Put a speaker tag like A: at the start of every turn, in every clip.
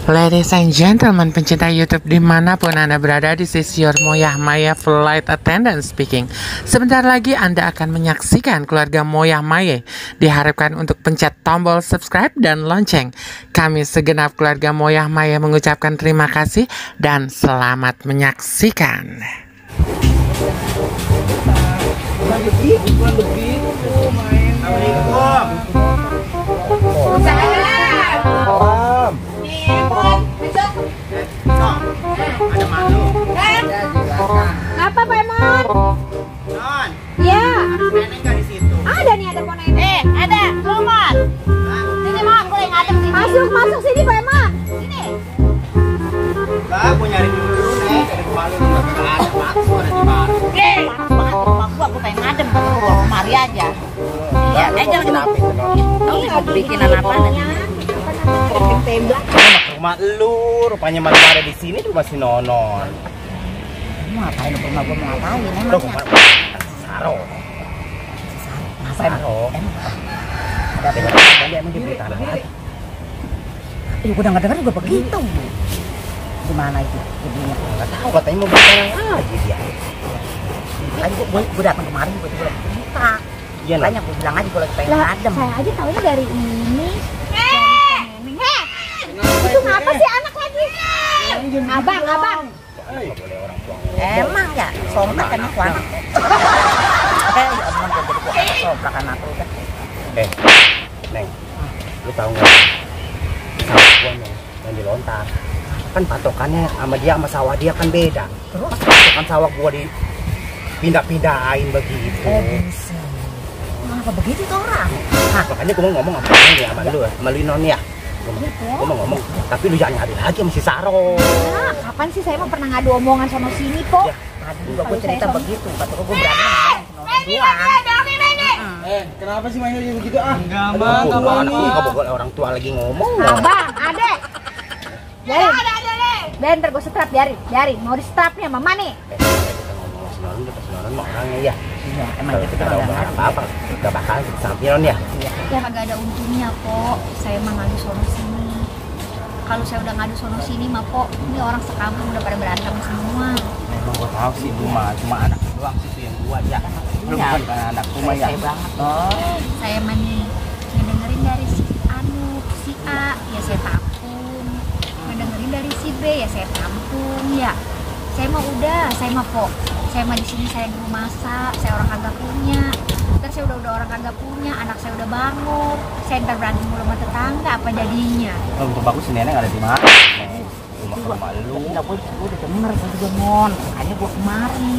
A: Ladies and gentlemen, pencinta YouTube dimanapun Anda berada, this is your Moyah Maya Flight Attendant speaking. Sebentar lagi Anda akan menyaksikan keluarga Moyah Maya. Diharapkan untuk pencet tombol subscribe dan lonceng. Kami segenap keluarga Moyah Maya mengucapkan terima kasih dan selamat menyaksikan.
B: Ada malu.
C: Apa Pak Emon?
B: Non.
C: Ya.
B: Neneng nggak di situ.
C: Ada nih, ada pohon nenek.
D: Ada, Roman. Sini Mam, gue yang ngadem sini.
C: Masuk sini Pak Emon.
D: Sini.
B: Bah, gue nyari dulu nih. Dari kemarin nggak ada waktu ada di mana.
D: Oke. Banget rumah gue pengen ngadem, gue keluar kemari aja. Iya, jangan kenapa itu non? Tahu nih mau bikinan apa nanti?
C: Tembak.
B: Rumah lu, rupanya malu ada di sini juga masih nonon.
D: Mau ngapain ke rumah gue mau ngapain
B: Lu
D: emangnya?
B: kemana? Saro.
D: Ngapain?
B: Saro.
D: Ada apa?
B: Tadi emang dia beli tanah.
D: Ih, gue udah denger juga begitu. Gimana itu? Jadinya
B: Nggak tahu katanya mau beli tanah aja dia.
D: lagi gue datang kemarin gue cerita.
B: Iya
D: Makanya gue bilang aja gue lagi pengen
C: Lah,
D: ngadem.
C: saya aja tahunya dari ini. Itu ngapa sih anak lagi? Abang.
B: Nggak boleh orang tua.
D: Emang ya, somplak kan aku anak. Ya emang gue jadi gue somplak anak lu kan.
B: Neng, lu tahu nggak? Sawah gua nih yang dilontar. Kan patokannya sama dia sama sawah dia kan beda.
D: Terus?
B: Patokan sawah gua dipindah-pindahin begitu.
D: Bisa. Kenapa begitu tuh orang?
B: Nah, makanya gua mau ngomong sama lu ya, sama lu non ya. Gua mau ngomong, tapi lu jangan nyari lagi sama si Saro.
C: Nah, kapan sih saya mau pernah ngadu omongan sama sini, Po?
B: Ya.
D: Tadi juga gue cerita begitu, kata gue berani ngomong
E: Kenapa sih mainnya begitu ah?
B: Enggak boleh orang tua lagi ngomong.
C: Abang, adek. Biarin, ntar gue setrap, biarin. Mau di setrap nih sama Mama nih.
B: Kita ngomong sama Sinon mah orangnya ya.
D: Iya, emang
B: Kalau
D: gitu
B: kita
D: kan
B: ada
D: udah
B: omongan
D: ngerti.
B: apa-apa, nggak bakal disampaikan ya.
F: Ya kagak ada untungnya kok. Saya mah ngadu sono sini. Kalau saya udah ngadu sono sini mah kok ini orang sekampung udah pada berantem semua.
B: Memang gua tahu sih itu mah cuma anak doang sih yang gua ya. Lu
D: Iya.
B: bukan anak rumah ya.
D: Saya banget.
F: Saya mah nih ngedengerin dari si Anu, si A, ya saya tampung. Ngedengerin dari si B, ya saya tampung. Ya, saya mah udah, saya mah kok. Saya mah di sini saya guru masak, saya orang kagak punya. Ntar saya udah orang kagak punya, anak saya udah bangun. Saya ntar berantem mulu sama tetangga, apa jadinya?
B: Oh, untuk bagus si nenek ada di mana? Rumah lu.
D: Enggak, gue udah denger gue juga mon. Makanya gue kemari.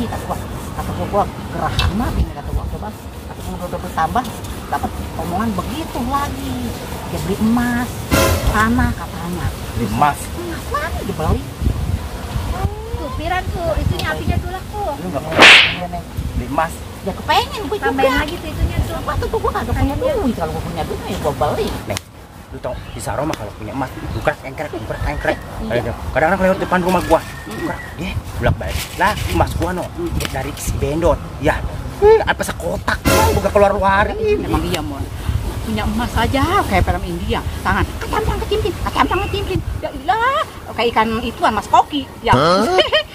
D: Kata gue gerahan mah ini kata gue coba. Kata gue udah bertambah dapat omongan begitu lagi. Dia beli emas, tanah katanya.
B: Di emas.
D: Emas lagi dibeli.
F: Tuh, piran tuh, itunya apinya tuh lah tuh.
B: Lu enggak mau di emas.
D: Ya kepengen gue
F: Tambahin
D: juga.
F: lagi tuh itunya tuh.
D: Waktu tuh gue kagak punya duit. Kalau gue punya duit ya gue beli.
B: Nih, lu tau di Saro mah kalau punya emas bukrek engkrek. Kadang-kadang lewat depan rumah gua. Bukrek dia bolak balik. Lah, emas gua no dari si Bendot. Ya. Apa sekotak buka keluarin.
D: Emang iya mon. Punya emas aja kayak film India. Tangan kecimpin. Ya ilah, kayak ikan itu mas koki. Ya.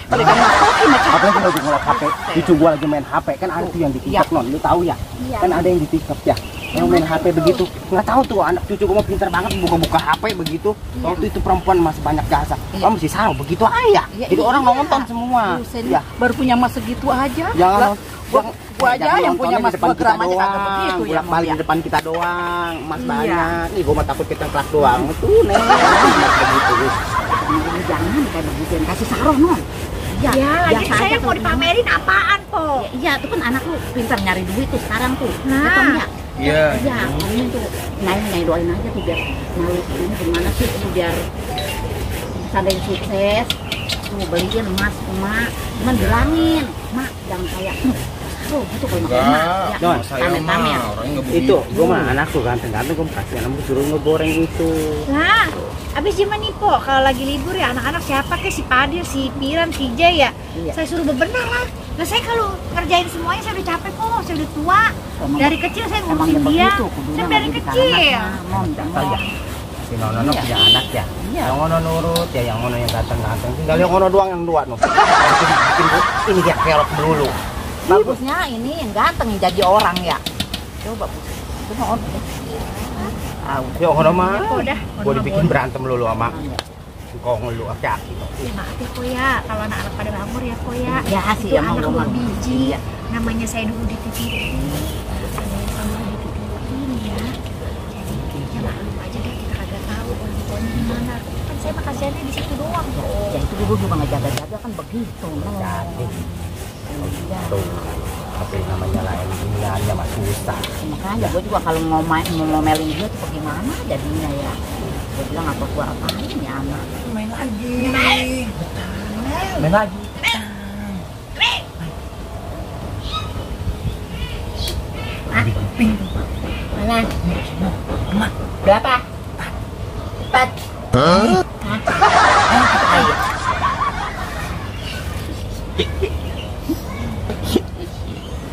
D: Kalau ikan mas koki macam
B: Apa yang lagi ngeliat HP? Cucu gua lagi main HP kan ada tuh yang di TikTok non. Lu tahu ya?
C: Iya.
B: Kan ada yang di TikTok ya. Yang main HP begitu. Nggak tahu tuh anak cucu gua mah pintar banget buka-buka HP begitu. Waktu itu perempuan masih banyak jasa. Kamu masih Saro begitu aja. Jadi orang nonton semua. Ya.
D: baru punya emas segitu aja.
B: Jangan
D: Gua aja yang punya emas
B: depan
D: gua
B: kita
D: gram aja kagak
B: doang.
D: begitu ya,
B: Bolak-balik
D: Mon,
B: di depan kita doang. Emas
D: Iya.
B: banyak. Nih gua mah takut kita kelak doang. Tuh nih. Begitu.
D: Jangan kayak begitu yang kasih Saro non.
C: Ya, jadi
D: biasa
C: saya
D: aja
C: mau
D: tuh.
C: dipamerin apaan, Po?
D: Ya, iya, itu kan anak lu pintar nyari duit tuh sekarang tuh.
C: Nah.
D: Betul nggak?
E: Iya.
D: Iya, ini tuh nyai doain aja tuh biar malu ini gimana sih tuh biar sandain sukses. Tuh beliin emas emak, cuman bilangin, mak jangan kayak Saro gitu kalau makan emas. Ya,
B: Don,
E: Saya
D: pamer-pamer.
E: mah orangnya nggak begitu.
B: Itu gua mah anak tuh ganteng-ganteng gua kasih anak suruh ngegoreng itu.
C: Nah, abis gimana nih, Po? Kalau lagi libur ya anak-anak siapa ke si Padil, si Piran, si Jay ya?
D: Iya.
C: Saya suruh bebenah lah. Nah, saya kalau ngerjain semuanya saya udah capek kok, saya udah tua.
D: Emang-
C: Dari kecil saya
D: Emang
C: ngurusin
D: ya
C: dia.
D: begitu, kudunya
C: Saya
D: nggak
C: dari
D: jadi
C: kecil.
D: anak, non, jangan.
B: Si Nono punya anak ya.
D: Iya.
B: Yang Nono nurut ya, yang Nono yang ganteng-ganteng. Tinggal yang Nono doang yang dua, Nono. Ini dia kelok dulu.
D: Bagusnya ini yang ganteng yang jadi orang ya. Coba Bu. Coba on.
B: Ya Nono mah.
C: Udah.
B: Gua dibikin berantem lulu sama kau ngeluh aki-aki.
C: Ya maaf ya kok ya, kalau anak-anak pada nganggur ya kok ya.
D: Ya sih
C: Itu
D: emang
C: anak
D: ngomong.
C: buah biji.
D: Iya.
C: Namanya saya dulu dititipin. Ada yang sama dititipin ya. Jadi ya maklum aja deh kita kagak tahu orang tuanya gimana. Kan saya mah kasihannya di situ doang kok.
D: Ya itu dulu juga nggak jaga-jaga kan begitu.
B: Jadi
D: Iya.
B: tuh tapi namanya lain dunianya mah susah.
D: Makanya gue juga kalau ngomelin dia tuh bagaimana jadinya ya. Gue bilang apa gua apain ya anak.
E: Main lagi.
B: Main lagi.
D: Mana? Berapa? 4. Hah? Ayo.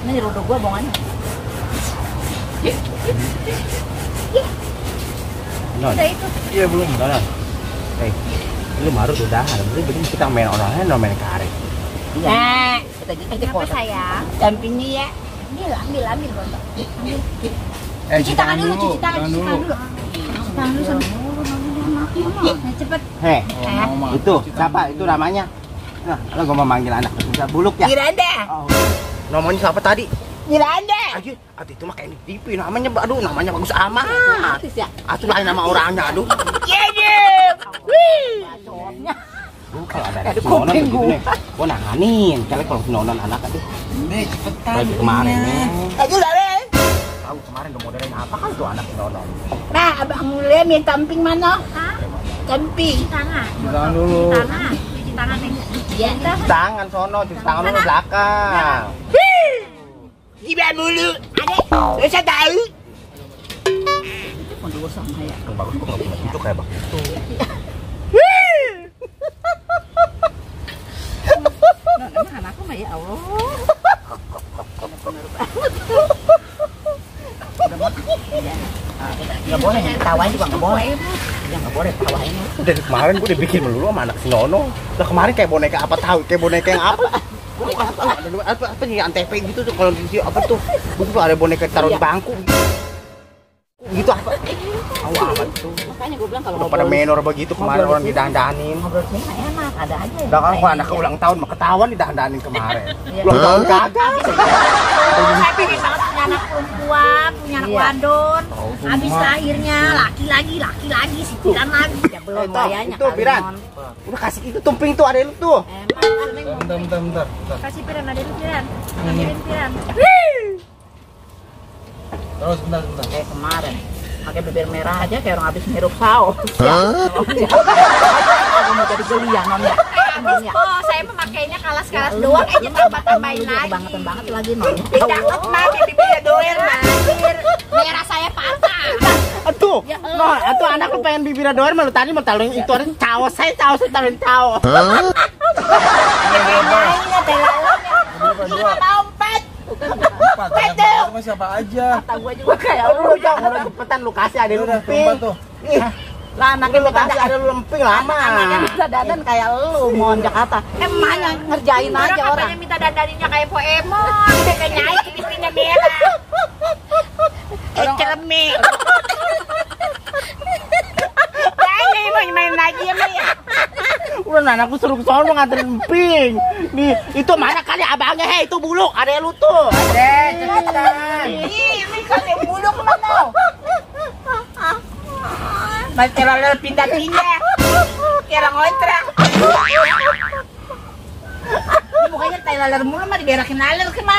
D: Ini rodo gua bongannya.
B: Non.
C: Udah itu.
B: Iya belum, non. Lu baru udah, belum kita main orangnya, no main karet.
D: Iya. Kita
C: Kenapa sayang?
D: dampingi ya.
C: Ambil Bonto. Ambil.
E: Cuci tangan dulu.
C: Cuci tangan dulu. Cepet.
B: Heh, itu siapa? Itu namanya. Nah, lo gua mau manggil anak bisa buluk ya.
D: Miranda.
B: Oh. Namanya siapa tadi?
D: Miranda.
B: Aduh, itu mah kayak di TV namanya, aduh namanya bagus amat.
D: Artis ya.
B: Atuh lain nama orangnya, aduh.
D: Bacotnya.
B: Kalau ada si Nonon begitu nih, gua nanganin. Kali kalau si Nonon anak aduh.
E: Nih cepetan.
B: Kayak kemarin nih.
D: Ayo Lare.
B: Tahu kemarin udah modern apa kan tuh anak si Nonon.
D: Nah, Abang Mulia minta camping mana?
C: Hah?
D: Camping.
C: Cuci tangan.
E: Cuci tangan dulu.
C: Cuci tangan. Cuci tangan nih.
D: Iya.
B: Tangan sono, cuci tangan lu belakang.
D: Gimana mulu? Adek, bisa tahu? Itu pun dua sama ya.
B: Yang bagus kok nggak punya cucuk kayak begitu.
D: Nah, emang anakku mah ya Allah. Nggak boleh tawain juga nggak boleh. Ya nggak boleh tawain.
B: Udah dari kemarin gue udah bikin melulu sama anak si Nono. Udah kemarin kayak boneka apa tahu, kayak boneka yang apa? Apa nih antep gitu tuh kalau di apa tuh? Betul ada boneka taruh di bangku. Gitu apa? Tahu amat tuh.
D: Makanya gue bilang kalau
B: Udah pada menor begitu kemarin orang didandanin.
D: ngobrol sini nggak enak, ada aja.
B: Udah kan kalau anak ulang tahun mah ketahuan didandanin kemarin.
D: Iya.
B: Ulang tahun kagak.
C: Saya pengen banget punya anak perempuan, punya anak
D: Iya.
C: wadon. Habis lahirnya laki lagi, si Piran lagi.
D: Ya belum
B: Itu,
D: wayanya
B: itu,
D: kali,
B: Piran.
D: Non.
B: Udah kasih itu tumping tuh ada lu tuh.
E: Bentar.
C: Kasih Piran, ada di Piran. Ambilin Piran.
E: Terus bentar.
D: Kayak kemarin pakai bibir merah aja kayak orang habis ngirup saus. Aku mau jadi geli ya non ya.
C: Oh, saya memakainya kalas-kalas doang aja tambah-tambahin lagi.
D: Kebangetan banget lagi non.
C: Cakep banget bibirnya doer bibir merah saya patah.
B: Aduh, no, atuh anak lu pengen bibirnya doang malu tadi mau taruhin itu ada caos saya taruhin caos.
C: Bedanya telalanya. Dompet.
E: Empat siapa aja?
D: Kata gue juga kayak
B: Lu jangan cepetan lu kasih ada lu
E: Udah,
B: lemping.
E: tempat tuh.
B: Ih, lah anaknya lu kasih ada lu lemping lama.
D: anaknya bisa dandan kayak lu mohon Jakarta. Emangnya ngerjain aja
C: Orang
D: orang.
C: katanya minta dandaninnya kayak Poemon, kayak nyai pipinya merah. Ceremik. Jadi mau main lagi ya, Maya?
B: Udah anakku suruh ke sono nganterin emping. Nih, itu mana kali abangnya hei itu buluk, ada lu tuh. Cepetan.
C: Ini kasih buluk mana? Masih lalu pindah-pindah. Kira ngontrak. Bukannya tai laler mulu mah diberakin laler kena.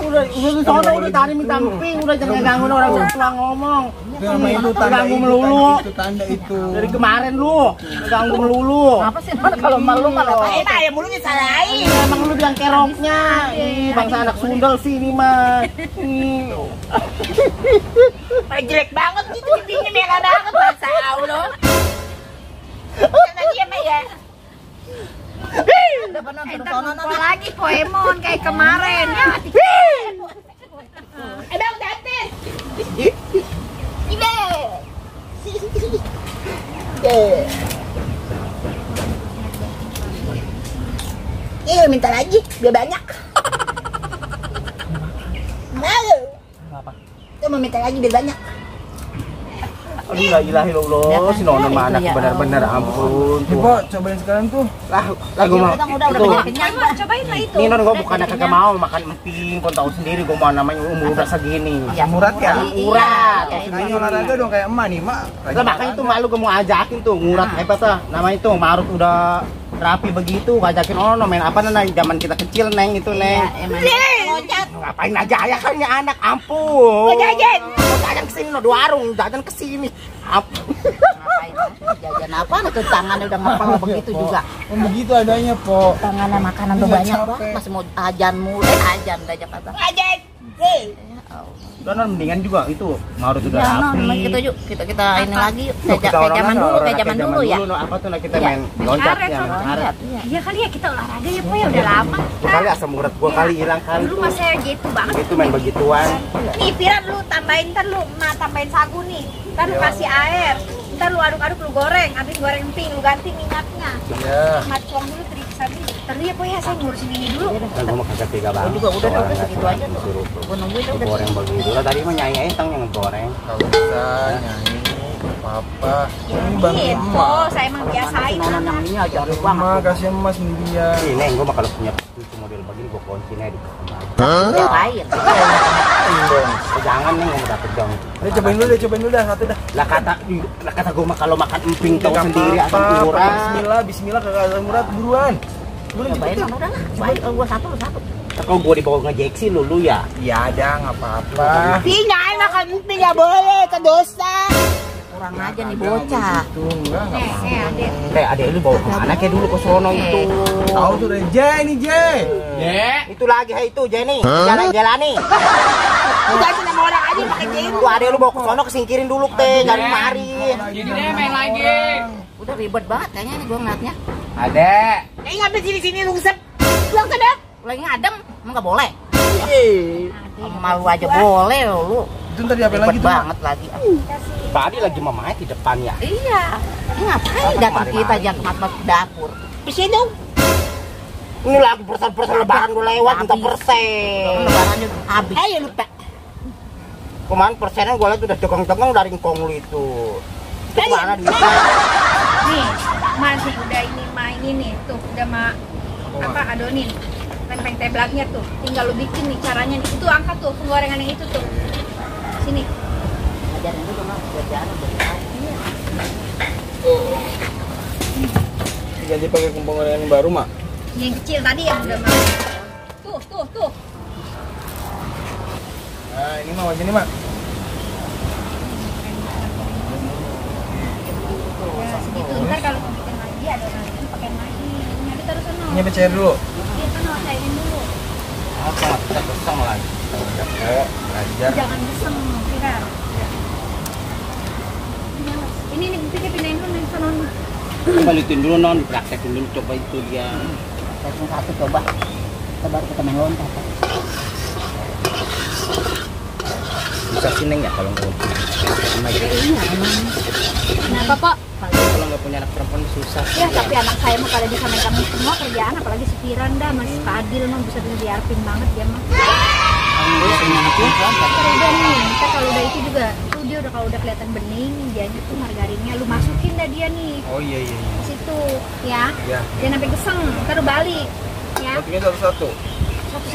B: Udah ke sono udah tadi minta emping, udah jangan gangguin orang tua ngomong.
E: Itu nama itu tanda
B: Ganggu
E: itu,
B: melulu.
E: itu tanda itu.
B: Dari kemarin lu ganggu melulu.
D: Apa sih non kalau malu kalau
C: Enak ya mulu disalahin.
B: Emang lu bilang keroknya. Ih, bangsa anak sundel sih ini mah.
C: Jelek banget gitu pipinya merah banget masa Allah. Karena dia mah ya. Nonton lagi Poemon kayak kemarin ya. Bang Datin. Ibe.
D: Iya, minta lagi, biar banyak. Malu.
B: Kenapa?
D: Kita mau minta lagi biar banyak.
B: Aduh, la ilaha illallah, si Nona mah anak benar-benar ampun.
E: Coba cobain sekarang tuh.
B: Lah gua mau.
D: Udah kenyang.
F: Cobain lah itu.
B: Nih Non, gua bukannya kagak mau makan emping, kau tahu sendiri gua mau namanya umur udah segini.
D: Ya,
E: Murad ya?
B: Urat.
E: Kayaknya olahraga dong kayak emak nih, Mak.
B: Lah makanya tuh malu gua mau ajakin tuh, ngurat hebat lah. Namanya tuh Marut udah rapi begitu, ngajakin ono main apa neng zaman kita kecil neng itu neng.
D: Loncat.
B: Ngapain aja ya kan ya anak, ampun.
D: Jajan.
B: Mau jajan kesini no, di warung, jajan kesini. Ampun.
D: Ngapain? Jajan apa? Itu tangannya udah ngepel begitu juga.
E: Oh, begitu adanya, Po.
D: Tangannya makanan tuh
E: Iya,
D: banyak
E: capek.
D: banget. Masih mau ajan mulu. Ajan dah Jakarta. Ajan.
B: Udah non mendingan juga itu Marut udah
D: Ya,
B: rapi.
D: no, kita yuk, kita ini lagi yuk.
B: Yuk, kita
D: Kayak
B: orang
D: zaman
B: aja,
D: dulu,
B: orang
D: kayak zaman dulu ya.
B: no, apa tuh nah, kita
D: Iya.
B: main loncat
F: Karet,
B: ya,
F: Sob.
B: main karet.
D: Iya.
F: Ya kali ya kita olahraga ya Po ya udah lama.
B: Tuh kali asam urat gua kali hilang kali
F: Dulu
B: tuh.
F: masa gitu banget.
B: Itu main begituan.
F: Nih Piran lu tambahin ntar lu tambahin sagu nih. Ntar lu kasih air. Ntar lu aduk-aduk lu goreng. Abis goreng emping lu ganti minyaknya.
E: Iya.
F: Mat tuang dulu teriksa dulu. Ntar ya Po ya saya ngurusin ini dulu.
B: Nah, gua mah kagak tega banget.
D: juga udah,
B: Soalnya
D: udah segitu
B: cuma
D: aja tuh.
B: disuruh
D: Gua nungguin udah.
B: goreng begitu lah. Tadi mah nyai Entang yang ngegoreng.
E: Kalau bisa nyanyi apa? Ini bantu
F: Gitu,
E: emak.
F: saya emang biasain.
D: Nonon yang ini aja
E: Aduh,
D: banget.
E: Emak, kasihan Mas dia.
B: Ih, Neng, gua mah kalau punya cucu model begini gua kunci aja di kamar.
D: Ngapain?
B: Jangan Neng, mau dapet dong.
E: Ayo cobain dulu dah satu dah.
B: Lah kata gua mah kalau makan emping tahu
E: Gak
B: sendiri
E: apa-apa,
B: asam urat.
E: Bismillah kagak ada murad buruan. Buruan
D: Cobain
E: cepetin.
D: Non, udah lah. Cobain kalau gua satu.
B: Kalau gua dibawa ngejeksi lu ya.
E: Iya ada, nggak apa-apa.
D: Tinggal makan emping nggak boleh, ke dosa. Kurang aja nih bocah.
E: Tuh enggak apa-apa.
F: Adek.
B: Kayak adek lu bawa kemana kayak dulu ke sono itu.
E: Tahu tuh deh, J nih J.
B: Itu lagi hai itu Jenny, jalan-jalani.
D: Udah cuma mau orang aja pakai jenggot.
B: Itu adek lu bawa ke sono kesingkirin dulu teh, dari mari.
E: Jadi deh main lagi.
D: Udah ribet banget kayaknya nih gua ngeliatnya.
B: Adek.
D: Ngapain sini lungsep? Pulang ke dah. Lagi ngadem, emang nggak boleh. Malu aja boleh lu.
E: Itu ntar diapain lagi
D: Ribet
E: tuh?
D: banget lagi.
B: Tadi lagi mamanya di depan ya.
D: Iya. Ini ngapain datang kita aja ke masuk dapur? Bersih dong.
B: Ini lagi persen-persen lebaran gue lewat minta persen.
D: Lebarannya habis. Ayo lupa.
B: Kemarin persennya gue lihat udah tegang-tegang dari ngkong lu itu. Itu mana duitnya?
F: Nih, masih udah ini main ini tuh, udah apa adonin. Tempeng teblaknya tuh. Tinggal lu bikin nih caranya nih. Itu angkat tuh penggorengan yang itu tuh. Sini.
D: Ajarin dulu mah kerjaan udah.
E: Ganti pakai penggorengan yang baru, Mak.
F: Yang kecil tadi yang udah main. Tuh.
E: Nah, ini Mak, ini Mak.
F: Ya, segitu. Ntar kalau mau bikin lagi adonannya pakai lagi. Nyari terus sana.
E: Ini cair dulu.
F: Iya kan cairin dulu.
B: Apa? Kita kesang lagi.
E: Ajar.
F: Jangan geseng, Kira. Ini nih kita pindahin dulu nih sana.
B: Balikin dulu non, praktekin dulu coba itu dia.
D: Langsung satu coba. Kita baru kita main loncat.
B: Bisa sih Neng ya kalau nggak
D: Iya emang.
F: Kenapa, Pak?
B: kalau nggak punya anak perempuan susah.
F: Ya, tapi anak saya mah pada bisa megang semua kerjaan, apalagi si Piran dah, masih Fadil mah bisa diarpin banget dia mah.
B: Terus punya anak perempuan.
F: Udah nih, kita kalau udah itu juga, tuh dia udah kalau udah kelihatan bening, dianya tuh margarinnya, lu masukin dah dia nih
E: Oh iya.
F: ke situ, ya.
E: Ya.
F: Jangan sampai geseng, ntar lu balik, ya.
E: Masukin satu-satu.
F: Satu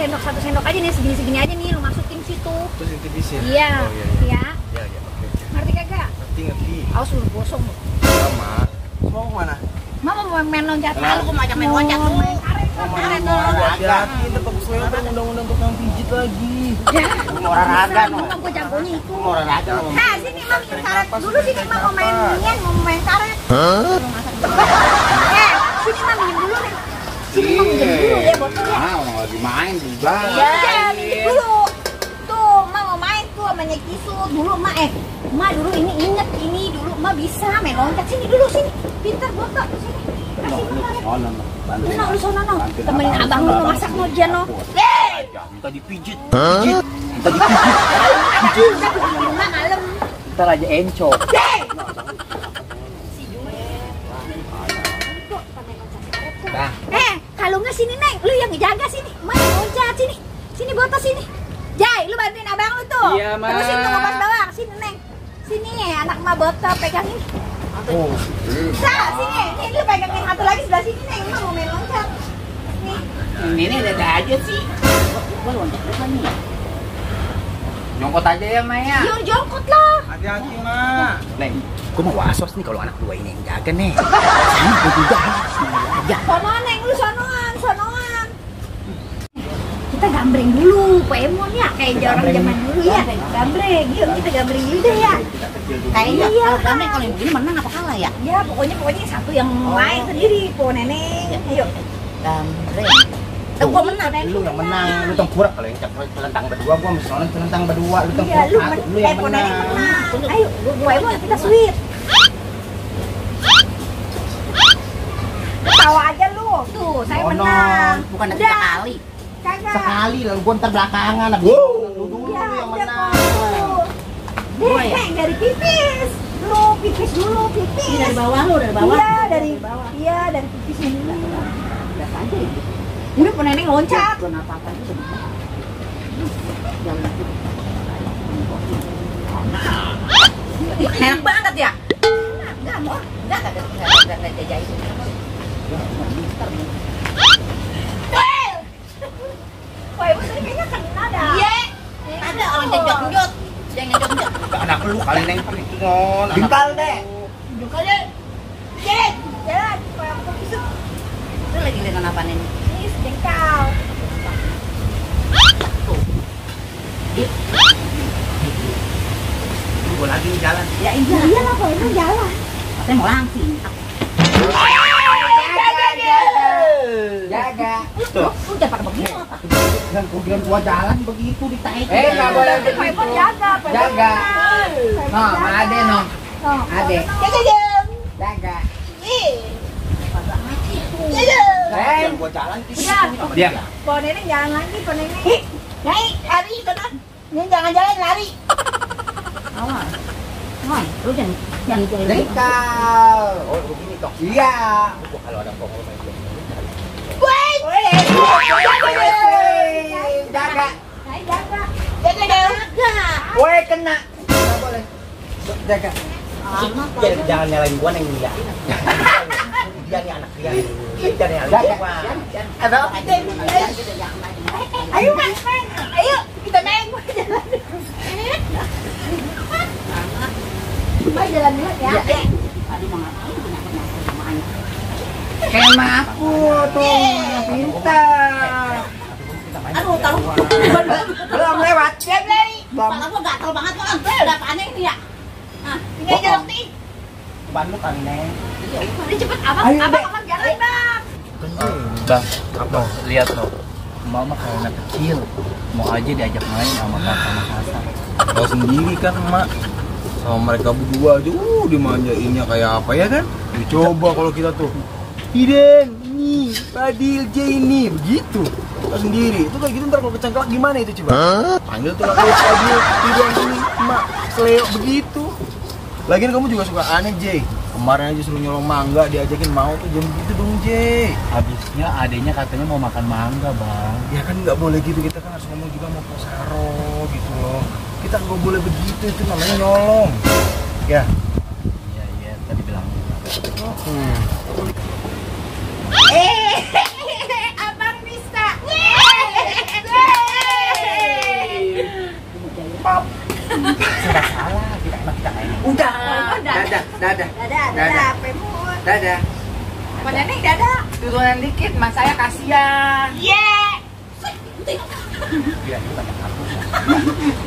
F: sendok aja nih, segini aja nih, lu masukin situ.
E: Terus ditipisin.
F: Iya,
E: Oh iya.
F: ya.
E: Ya, oke.
F: Ngerti kagak?
E: Ngerti.
F: Awas lu gosong lu.
E: Sama. Mau kemana?
F: Mama mau main loncat.
D: Lalu gua mau ajak main loncat tuh.
F: Main karet dong.
E: Hati-hati, tetap selewat undang-undang tukang pijit lagi.
B: Mau olahraga no.
F: Mama gua jagonya itu.
B: Mau olahraga no.
F: Nah, sini Mam main karet. Dulu sini Mam mau main inian, mau main karet. Sini Mam minjem dulu nih. Sini Mam minjem dulu ya botolnya.
B: Ah, orang lagi main juga.
F: Ya, minjem dulu. Tuh, Ma mau main tuh sama Nyekisu. Dulu Ma Ma dulu ini inget ini dulu Ma bisa main loncat. Sini dulu sini. Pintar botol sini. Kasih karet.
B: Oh, no. Bantu.
F: Nah, lu sono no. Temenin abang lu masak no Jan no.
B: Minta dipijit. Pijit. Minta dipijit.
F: Ada kita bikin Ma ngalem.
B: Ntar aja encok.
C: sini Neng, lu yang ngejaga sini. Emak yang loncat sini. Sini botas sini. Jai, lu bantuin abang lu tuh.
B: Iya, Ma.
C: Terusin tuh kupas bawang. Sini Neng. Sini anak emak botol pegang ini.
B: Oh.
C: Sini. Nih lu pegangin satu lagi sebelah sini Neng. Emak mau main loncat. Nih.
D: Nenek ada aja sih. Gua loncat apa nih?
B: Nyongkot aja ya, Maya.
C: Yuk jongkot lah.
B: Hati-hati, Mak. Neng, gua mau was-was nih kalau anak dua ini yang jaga nih. Ini gua juga aja.
C: Sonoan Neng, lu sonoan. Kita gambreng dulu, Poemon ya, kayak orang zaman dulu ya. Gambreng, yuk kita gambreng dulu deh ya.
D: Kayaknya
C: Iya.
D: kalau kami kalau yang begini menang apa kalah ya?
C: Ya pokoknya satu yang main sendiri, po Neneng. Ayo.
D: Gambreng.
C: Gua menang, Neneng.
B: Lu yang menang, lu tengkurak kalau yang celentang berdua, gua mesti nonton celentang berdua, lu
C: Iya,
B: tengkurak.
C: lu
B: Lu yang
C: po Neneng
B: menang.
C: menang. Ayo, Poemon kita sweet. Ketawa aja lu. Tuh, saya
B: Nonton.
C: menang.
D: Bukan ada
C: Udah.
D: sekali.
C: Kagak.
B: Sekali lah, gua ntar belakangan. Lu dulu
C: Ya,
B: yang
C: udah
B: menang.
C: po.
D: Gua ya?
C: Neng dari pipis. Lu pipis dulu, pipis.
D: Ini dari bawah lu, dari bawah.
C: Iya, dari bawah. Iya, dari pipisnya dulu.
D: Biasa aja itu.
C: Ini po Neneng loncat.
D: Bukan apa-apa itu sebentar. Jangan gitu.
C: Enak banget ya? Enggak mau. Enggak jahit. Wah, ibu tadi kayaknya kena dah. Iya.
D: Ada orang jejot-jejot. Jangan jejot-jejot.
B: Anak lu kali neng itu non. Bingkal deh.
C: Juga deh. Jalan, jalan. Kayak aku bisa.
D: Itu lagi dengan apa nih?
C: Ini sejengkal.
B: Gua lagi nih jalan.
D: Ya iya.
C: Iya lah, Pak, itu jalan.
D: Saya mau langsing.
B: Jaga. Tuh.
D: Lu jangan pakai begitu apa?
B: Dan kemudian gua jalan begitu ditaik.
E: Nggak boleh
C: Pak Ibu jaga, Pak Ibu
E: Jaga.
C: tenang.
E: No, sama Ade no.
C: Oh,
E: Ade.
C: jaga jam.
E: Jaga.
C: Jaga.
B: Dan gua jalan
C: Udah.
B: Diam.
C: Po Neneng jalan lagi, Po Neneng. Naik, lari sana. Ini jangan jalan, lari.
D: Awas. Woi, lu jangan jalan.
E: Bengkal.
B: Oh, begini toh.
E: Iya.
B: Gua kalau ada pokok main gua.
C: Wait.
E: Jaga.
C: Naik, jaga. Jaga, jaga.
E: Woi kena. Nggak boleh. Jaga.
B: Jangan nyalain gua neng dia. Dia nih anak dia. Dia nih anak gua.
C: Ayo, main. Ayo, kita main. Baik jalan dulu ya.
D: Tadi mau ngapain? Kenapa ngapain sama anak?
E: Kema aku tuh pintar.
D: Aduh, tahu.
E: Belum lewat.
C: Siap, lari.
D: Bang, aku gatel banget kan. Udah apaan ini ya? Nah,
C: Ini aja nih.
B: Ban lu kali neng.
C: Ini cepet, abang,
E: Ayo,
C: abang,
E: Dek.
C: abang jalan, Bang.
G: Bang, apa? Lihat loh. Mama kayak anak kecil. Mau aja diajak main sama kakak sama Hasan.
E: Tahu sendiri kan emak. Sama mereka berdua aja, dimanjainnya kayak apa ya kan? Coba kalau kita tuh, Iden, ini, Fadil, J ini, begitu. Tahu sendiri, itu kayak gitu ntar kalau kecengklak gimana itu coba? Panggil tuh lagi Fadil, Iden ini, emak, seleo begitu. Lagian kamu juga suka aneh J. Kemarin aja suruh nyolong mangga, diajakin mau tuh jam gitu dong J.
G: Habisnya adenya katanya mau makan mangga, Bang.
E: Ya kan nggak boleh gitu, kita kan harus ngomong juga mau posaro gitu loh. Kita nggak boleh begitu, itu namanya nyolong. Ya.
G: Iya, tadi bilang.
C: Abang bisa.
B: Sudah salah, kita main.
E: Udah.
C: Dadah.
E: Dadah.
C: Dadah, Pemut.
E: Dadah.
C: Po Neneng, dadah.
E: Turunan dikit, mas saya kasihan.
C: Yeah.
B: Dia itu banyak aku.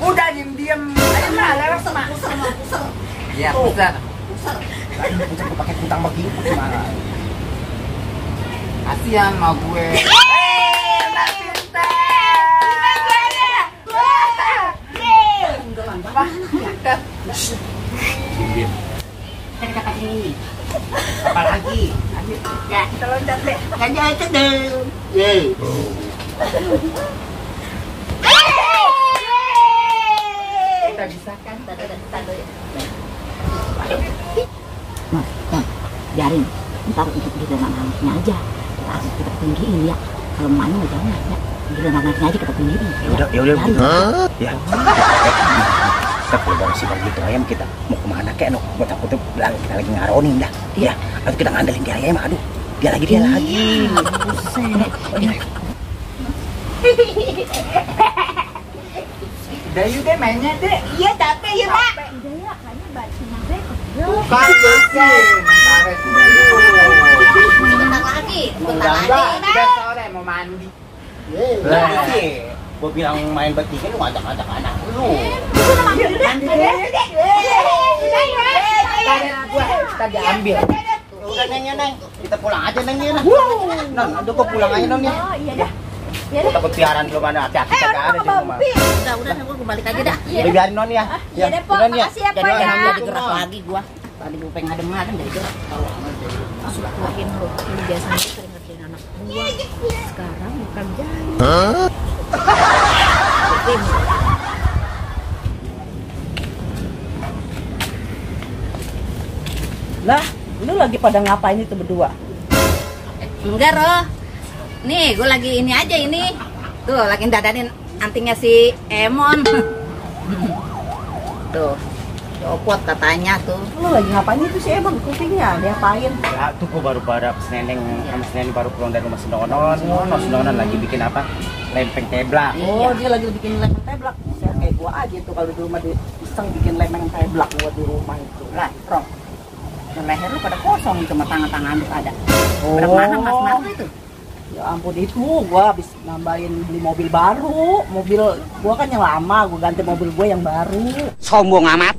E: Udah diem. Ayo lah, lewat sama. Iya, pusat.
B: Bisa gua pakai kutang begitu gimana?
E: Kasihan sama gue.
B: Diam.
D: Kata ini.
B: Apa lagi?
C: Ya, kita loncat deh.
D: Gajah itu deh.
E: Kita bisa kan?
D: Nah, biarin. Ntar untuk di dalam anaknya aja. Kita tinggiin ya. kalau main udah jangan ya. Udah nanti aja kita sendiri.
B: Ya udah begitu. Ya. Kita kalau baru sih begitu ayam kita mau kemana kek no? Gue takut tuh kita lagi ngaronin dah. Ya. Atau kita ngandelin dia ayam aduh. Dia lagi.
H: Udah yuk deh mainnya deh.
C: Iya capek ya Pak.
F: Udah ya, kayaknya Mbak Cina deh.
H: Bukan Jesse. Mentare
D: Bentar lagi.
H: udah sore mau mandi.
B: Gue bilang main bertiga lu ngajak anak lu.
H: Tadi ambil.
B: Udah neng, kita pulang aja neng ya. Non, aduh kok pulang aja non ya.
F: Oh iya dah.
B: Takut piaran belum ada, hati-hati kagak ada di rumah.
D: Udah gue balik aja dah.
B: Udah biarin non ya.
F: Iya deh, Pok.
B: Non ya.
F: Makasih ya, Pok,
B: Jadi
F: ya.
D: Jadi gerak lagi gua. Tadi gua pengen ngadem kan jadi gerak.
F: Makin lu biasanya sering ngerjain anak gua. Sekarang bukan jadi.
I: Lah, lu lagi pada ngapain itu berdua?
D: Enggak, Roh. Nih, gue lagi ini aja ini. Tuh, lagi dadanin antingnya si Emon. Tuh, copot katanya tuh.
I: Lu lagi ngapain itu sih emang kupingnya? Dia apain?
B: Ya tuh gue baru pada Seneneng sama Seneneng baru pulang dari rumah Sendonon. Sendonon lagi bikin apa? Lempeng teblak.
I: Oh, dia lagi bikin lemeng teblak. Saya kayak gua aja tuh kalau di rumah iseng bikin lemeng teblak buat di rumah itu.
D: Lah, Roh. Leher lu pada kosong cuma tangan-tangan lu ada. Pada mana mas itu?
I: Ya ampun, itu gua habis nambahin beli mobil baru. Mobil gua kan yang lama, gua ganti mobil gua yang baru.
B: Sombong amat.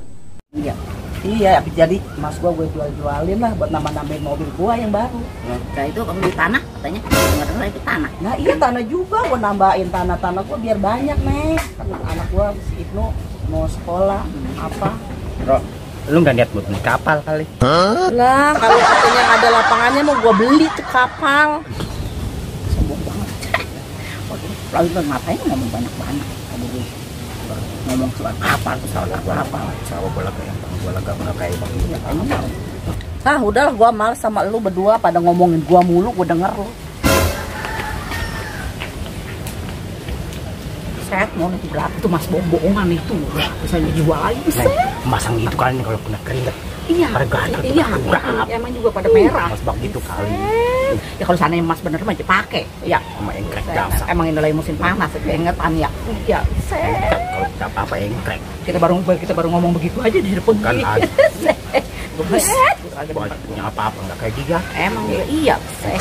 I: Iya, habis jadi mas gua jual-jualin lah buat nambah-nambahin mobil gua yang baru.
D: Nah itu kamu di tanah katanya. Dengar itu tanah.
I: Nah iya, tanah juga gua nambahin tanah-tanah gua biar banyak nih. Kan anak gua si Ibnu mau sekolah apa.
B: Bro, lu nggak lihat buat beli kapal kali?
I: Lah, kalau katanya ada lapangannya mau gua beli tuh kapal.
D: Sombong banget. Lalu lu ngapain ngomong banyak-banyak? Kamu dulu ngomong soal kapal, soal kapal.
B: Sama bola kayak bola gak pernah kayak begini.
I: Ah, udahlah gua males sama lu berdua pada ngomongin gua mulu, gua denger lu.
D: Set mau nanti berapa tuh mas bohongan itu bisa dijual lagi set.
B: Masang gitu kali ini kalau kena keringet.
D: Iya.
B: Pada gatal.
D: Iya. Emang juga pada merah.
B: Mas bak gitu kali.
D: Ya kalau sana emas bener mah dipakai. Ya.
B: Sama engkrek dasar.
D: Emang ini lagi musim panas, keingetan ya. Iya. Set.
B: Kalau kita apa engkrek.
D: Kita baru ngomong begitu aja di depan.
B: Kan ada.
D: Set.
B: Punya apa-apa nggak kayak dia.
D: Emang iya. Set.